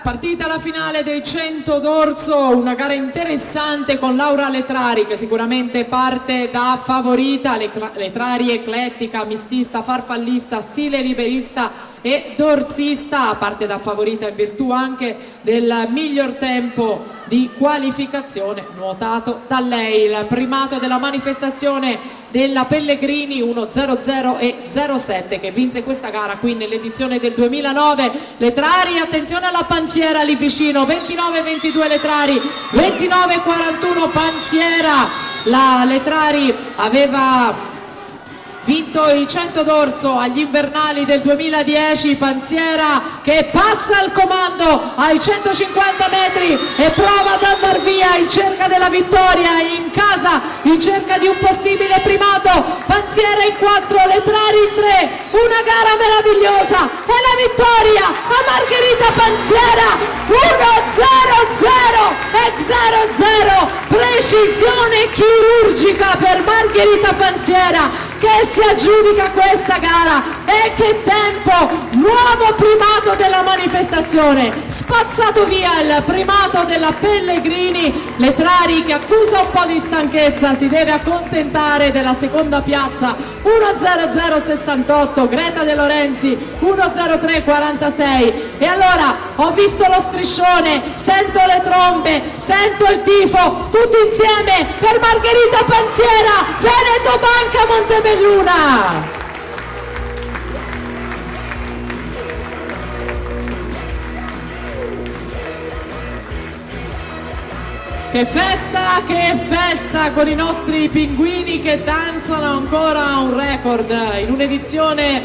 Partita la finale dei 100 d'Orso, una gara interessante con Laura Letrari che sicuramente parte da favorita. Letrari eclettica, mistista, farfallista, stile liberista e dorsista, parte da favorita in virtù anche del miglior tempo di qualificazione nuotato da lei. Il primato della manifestazione della Pellegrini 1.00 e 07 che vinse questa gara qui nell'edizione del 2009. Letrari, attenzione alla panziera lì vicino, 29-22 Letrari, 29-41 panziera. La Letrari aveva vinto i 100 d'Orso agli invernali del 2010, panziera che passa al comando ai 150 metri e prova ad andare via in cerca della vittoria, in casa in cerca di un possibile primato. Panziera in 4, Letrari in 3, una gara meravigliosa e la vittoria a Margherita Panziera 1-0-0 e 0-0, precisione chirurgica per Margherita Panziera che si aggiudica questa gara. E che tempo! Nuovo primato della manifestazione, spazzato via il primato della Pellegrini. Letrari che accusa un po' di stanchezza, si deve accontentare della seconda piazza 1.00.68, Greta De Lorenzi 1.03.46. e allora ho visto lo striscione, sento le trombe, sento il tifo, tutti insieme per Margherita Panziera, Veneto Banca Montebelluna. Che festa con i nostri pinguini che danzano ancora un record in un'edizione